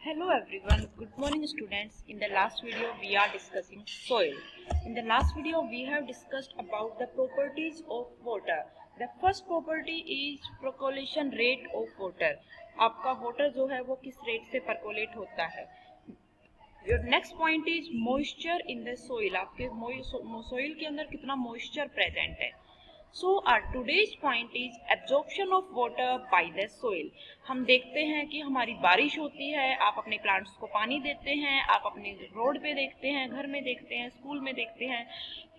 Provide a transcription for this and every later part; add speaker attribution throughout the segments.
Speaker 1: Hello everyone, good morning students. In the last video we are discussing soil. In the last video we have discussed about the properties of water. The first property is percolation rate of water. आपका water जो है वो किस rate से percolate होता है. Your next point is moisture in the soil. आपके soil के अंदर कितना moisture present है. So our today's point is absorption of water by the soil. हम देखते हैं कि हमारी बारिश होती है, आप अपने प्लांट्स को पानी देते हैं, आप अपने रोड पे देखते हैं, घर में देखते हैं, स्कूल में देखते हैं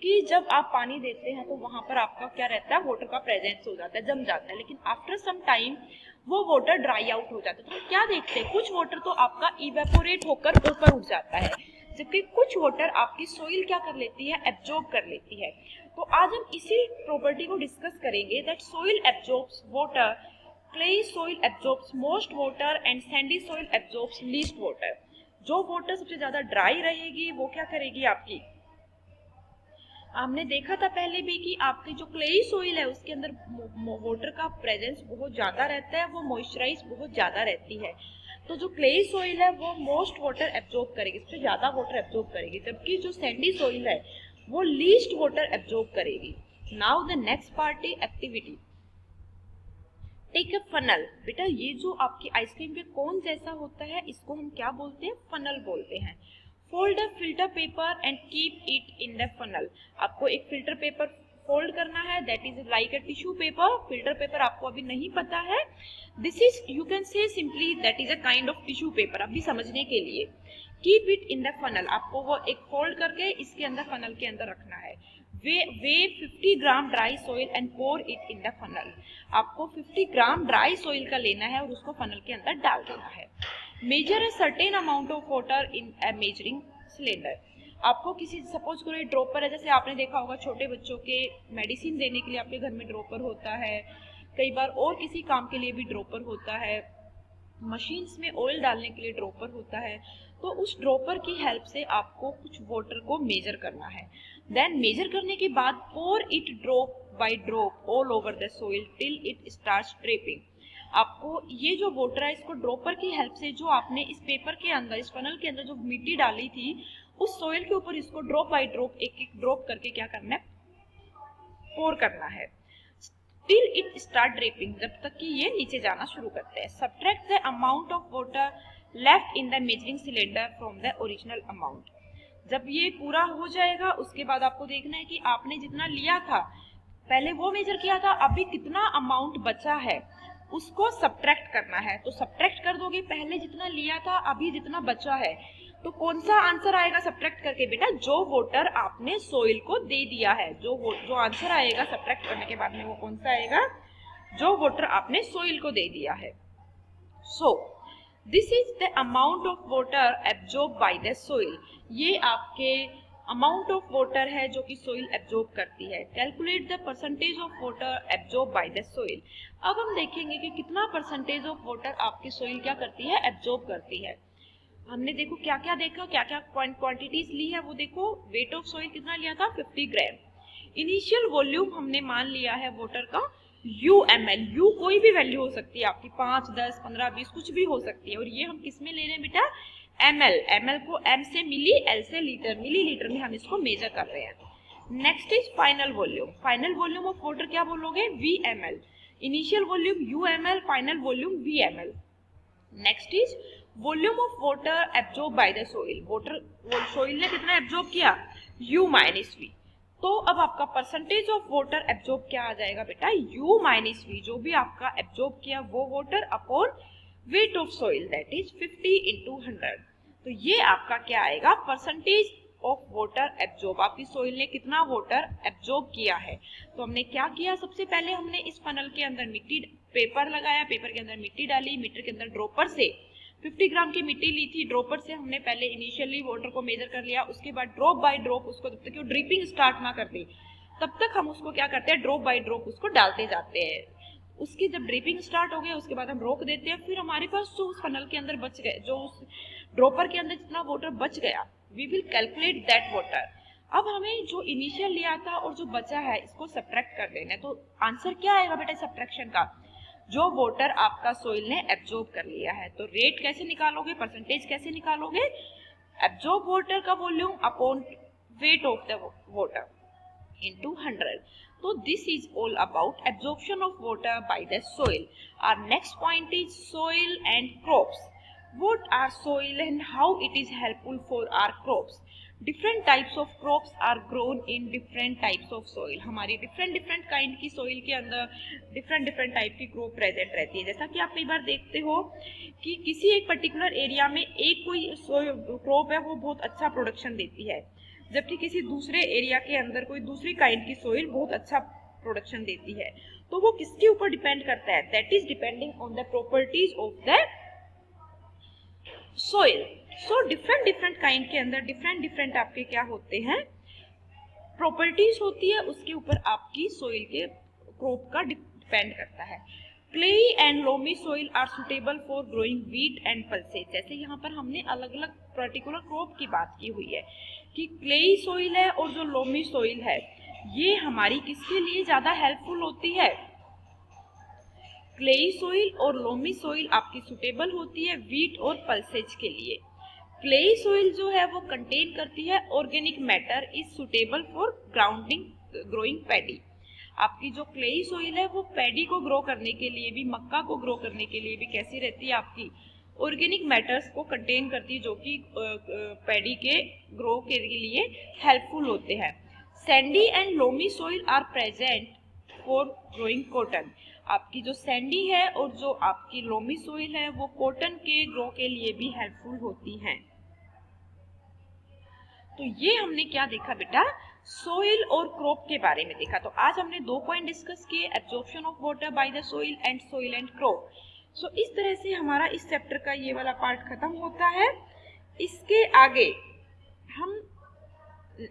Speaker 1: कि जब आप पानी देते हैं तो वहाँ पर आपका क्या रहता है, वाटर का प्रेजेंस हो जाता है, जम जाता है. लेकिन आफ्टर सम टाइम वो वाटर ड्राई आउट हो जाता है. तो क्या देखते हैं, कुछ वाटर तो आपका इवेपोरेट होकर ऊपर उठ जाता है, जबकि कुछ वाटर आपकी सोइल क्या कर लेती है, एब्जॉर्ब कर लेती है. तो आज हम इसी प्रॉपर्टी को डिस्कस करेंगे that soil absorbs water, clayey soil absorbs most water and sandy soil absorbs least water. जो वाटर सबसे ज्यादा ड्राई रहेगी वो क्या करेगी आपकी, हमने देखा था पहले भी कि आपकी जो क्लेई सोइल है उसके अंदर वाटर का प्रेजेंस बहुत ज्यादा रहता है, वो मॉइस्चराइज बहुत ज्यादा रहती है. तो जो क्लेई सोइल है वो मोस्ट वाटर एब्जॉर्ब करेगी, सबसे ज्यादा वाटर एब्जॉर्ब करेगी, जबकि जो सैंडी सोइल है वो लीस्ट वाटर एब्जॉर्ब करेगी. Now the next part is activity. Take a funnel. बेटा ये जो आपकी आइसक्रीम के कोन जैसा होता है इसको हम क्या बोलते हैं, फनल बोलते हैं. Fold a filter paper and keep it in the funnel. आपको एक फिल्टर पेपर फोल्ड करना है, that is like a tissue paper. Filter paper आपको अभी नहीं पता है, this is you can say simply that is a kind of tissue paper. अभी समझने के लिए keep it in the funnel, आपको वो एक फोल्ड करके इसके अंदर फनल के अंदर रखना है. Weigh 50 gram dry soil and pour it in the funnel. आपको 50 ग्राम ड्राई सॉइल का लेना है और उसको फनल के अंदर डाल देना है. Measure a certain amount of water in a measuring cylinder. आपको किसी सपोज करो ड्रॉपर है, जैसे आपने देखा होगा छोटे बच्चों के मेडिसिन देने के लिए आपके घर में ड्रॉपर होता है, कई बार और किसी काम के लिए भी ड्रॉपर होता है, मशीन्स में ऑयल डालने के लिए ड्रॉपर होता है. तो उस ड्रॉपर की हेल्प से आपको कुछ वाटर को मेजर करना है. देन मेजर करने के बाद pour it drop by drop all over the soil till it starts dripping. आपको ये जो वाटर है इसको ड्रॉपर की हेल्प से, जो आपने इस पेपर के अंदर, इस फनल के अंदर जो मिट्टी डाली थी उस सोइल के ऊपर इसको ड्रॉप बाय ड्रॉप एक एक ड्रॉप करके क्या करना है, पोर करना है टिल इट स्टार्ट ड्रेपिंग, जब तक कि ये नीचे जाना शुरू करते हैं. Subtract the amount of water left in the measuring cylinder from the original amount. जब ये पूरा हो जाएगा उसके बाद आपको देखना है कि आपने जितना लिया था पहले वो मेजर किया था, अभी कितना अमाउंट बचा है उसको सब्ट्रैक्ट करना है. तो सब्ट्रैक्ट कर दोगे, पहले जितना लिया था अभी जितना बचा है, तो कौन सा आंसर आएगा सब्ट्रैक्ट करके, बेटा जो वाटर आपने सोइल को दे दिया है, जो आंसर आएगा सब्ट्रैक्ट करने के बाद में वो कौन सा आएगा, जो वाटर आपने सोइल को दे दिया है. So this is the amount of water absorb by the soil. ये आपके अमाउंट ऑफ वाटर है जो कि सोइल एब्जॉर्ब करती है. Calculate the percentage of water absorb by the soil. अब हम देखेंगे कि कितना परसेंटेज ऑफ वाटर आपकी सोइल क्या करती है, एब्जॉर्ब करती है. हमने देखो क्या क्या देखा, क्या क्या क्वांटिटीज ली है, वो देखो वेट ऑफ सोइल कितना लिया था, 50 ग्राम. इनिशियल वॉल्यूम हमने मान लिया है वाटर का UmL. यू कोई भी वैल्यू हो सकती है आपकी, 5, 10, 15, 20 कुछ भी हो सकती है. और ये हम किस में ले रहे हैं बेटा, ml को m से मिली, l से लीटर, मिलीलीटर में हम इसको मेजर कर रहे हैं. Next is final volume. Final volume of water क्या बोलोगे, VmL. Initial volume UmL, final volume VmL. Next is volume of water absorb by the soil. Water soil ने कितना एब्जॉर्ब किया, U-V. तो अब आपका परसेंटेज ऑफ वाटर एब्जॉर्ब क्या आ जाएगा बेटा, U-V. जो भी आपका एब्जॉर्ब किया वो water upon weight of soil, that is 50 into 100. तो ये आपका क्या आएगा, परसेंटेज ऑफ वाटर एब्जॉर्ब, आपकी सोइल ने कितना वाटर एब्जॉर्ब किया है. तो हमने क्या किया, सबसे पहले हमने इस फनल के अंदर मिट्टी, पेपर लगाया, पेपर के अंदर मिट्टी डाली, मीटर के अंदर ड्रॉपर से 50 ग्राम की मिट्टी ली थी, ड्रॉपर से हमने पहले इनिशियली वाटर को मेजर कर लिया. उसके बाद ड्रॉप बाय ड्रॉप उसको, जब तक वो ड्रिपिंग स्टार्ट ना कर दे तब तक हम उसको क्या करते हैं, ड्रॉप बाय ड्रॉप उसको डालते जाते हैं. उसकी जब ड्रिपिंग स्टार्ट हो गया उसके बाद हम रोक देते हैं. फिर हमारे पास जो उस फनल के अंदर बच गए, जो उस ड्रॉपर के अंदर जितना वाटर बच गया, we will calculate that water. अब हमें जो इनिशियल लिया था और जो बचा है इसको सब्ट्रैक्ट कर देना है. तो आंसर क्या आएगा बेटा सब्ट्रैक्शन का, जो वाटर आपका सोइल ने एब्जॉर्ब कर लिया है। तो रेट कैसे निकालोगे, परसेंटेज कैसे निकालोगे, एब्जॉर्ब वाटर का volume upon weight of the water into 100. So this is all about absorption of water by the soil. Our next point is soil and crops. What are soil and how it is helpful for our crops? Different types of crops are grown in different types of soil. हमारी different kind की soil के अंदर different type की crop present रहती है। जैसा कि आप कई बार देखते हो कि किसी एक particular area में एक कोई crop है वो बहुत अच्छा production देती है, जबकि किसी दूसरे एरिया के अंदर कोई दूसरी काइंड की सोइल बहुत अच्छा प्रोडक्शन देती है। तो वो किसके ऊपर डिपेंड करता है, that is depending on the properties of the soil. So different kind के अंदर डिफरेंट आपके क्या होते हैं, प्रॉपर्टीज होती है, उसके ऊपर आपकी सोइल के क्रॉप का डिपेंड करता है। Clayey and loamy soil are suitable for growing wheat and pulses. जैसे यहाँ पर हमने अलग अलग पर्टिकुलर क्रॉप की बात की हुई है कि क्लेई सोइल है और जो लोमी सोइल है ये हमारी किसके लिए ज्यादा हेल्पफुल होती है, क्लेई सोइल और लोमी सोइल आपकी सुटेबल होती है व्हीट और पल्सेज के लिए। क्लेई सोइल जो है वो कंटेन करती है organic matter, is suitable for growing paddy. आपकी जो क्लेई सोइल है वो पैडी को ग्रो करने के लिए भी, मक्का को ग्रो करने के लिए भी कैसी रहती है, आपकी ऑर्गेनिक मैटर्स को कंटेन करती है, जो कि पैडी के ग्रो के लिए हेल्पफुल होते हैं। Sandy and loamy soil are present for growing cotton. आपकी जो सैंडी है और जो आपकी लोमी सोइल है वो कॉटन के ग्रो के लिए भी हेल्पफुल होती हैं। तो ये हमने क्या देखा बेटा, सोइल और क्रॉप के बारे में देखा। तो आज हमने 2 पॉइंट डिस्कस किए, absorption of water by the soil and crop. So इस तरह से हमारा इस चैप्टर का ये वाला पार्ट खत्म होता है। इसके आगे हम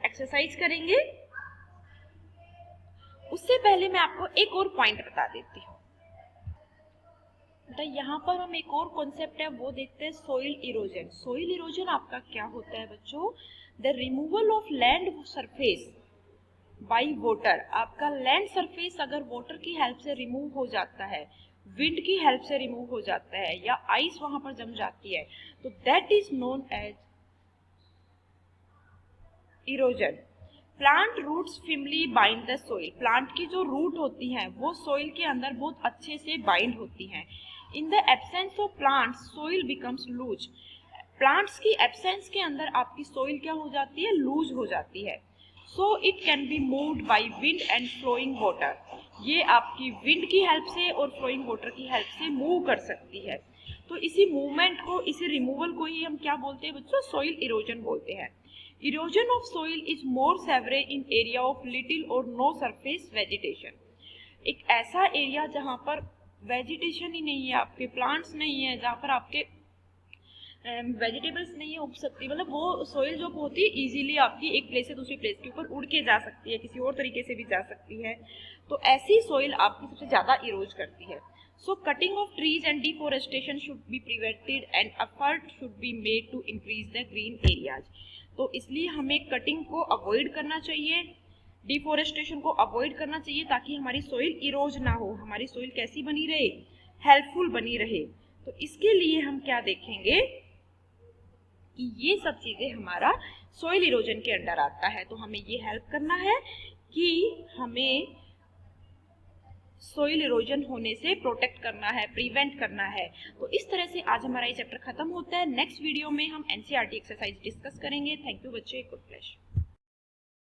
Speaker 1: एक्सरसाइज करेंगे। उससे पहले मैं आपको एक और पॉइंट बता देती हूँ बेटा, यहाँ पर हम एक और कॉन्सेप्ट है वो देखते हैं, सोइल इरोजन। सोइल इरोजन आपका क्या होता है बच्चों, the removal of land surface by water. आपका लैंड सरफेस अगर वाटर की हेल्प से रिमूव हो जाता है, विंड की हेल्प से रिमूव हो जाता है, या आइस वहां पर जम जाती है, तो that is known as erosion. Plant roots firmly bind the soil. Plant की जो रूट होती हैं वो सोइल के अंदर बहुत अच्छे से बाइंड होती हैं। In the absence of plants soil becomes loose. Plants की एब्सेंस के अंदर आपकी सोइल क्या हो जाती है, लूज हो जाती है। So it can be moved by wind and flowing water. ये आपकी विंड की हेल्प से और फ्लोइंग वाटर की हेल्प से मूव कर सकती है। तो इसी मूवमेंट को, इसी रिमूवल को ही हम क्या बोलते हैं बच्चों, सोइल इरोजन बोलते हैं। Erosion of soil is more sewerage in area of little और नो सरफेस वेजिटेशन। एक ऐसा एरिया जहां पर वेजिटेशन ही नहीं है, आपके प्लांट्स नहीं है, जहां पर आपके वेजिटेबल्स नहीं उग सकती, मतलब वो सोइल जो होती है इजीली आपकी एक प्लेस से दूसरी प्लेस के ऊपर उड़ के जा सकती है, किसी और तरीके से भी जा सकती है। तो ऐसी सोइल आपकी सबसे ज्यादा इरोज करती है। So cutting of trees and deforestation should be prevented and effort should be made to increase the green areas. तो इसलिए हमें कटिंग को अवॉइड करना चाहिए, डिफोरेस्टेशन को अवॉइड करना चाहिए, ताकि हमारी सोइल इरोज ना हो, हमारी सोइल कैसी बनी रहे, हेल्पफुल बनी रहे। तो इसके लिए हम क्या देखेंगे कि ये सब चीजें हमारा सोइल इरोजन के अंडर आता है। तो हमें ये हेल्प करना है कि हमें सोइल इरोजन होने से प्रोटेक्ट करना है, प्रिवेंट करना है। तो इस तरह से आज हमारा ये चैप्टर खत्म होता है। नेक्स्ट वीडियो में हम एनसीईआरटी एक्सरसाइज डिस्कस करेंगे। थैंक यू बच्चे, गुड फ्लैश।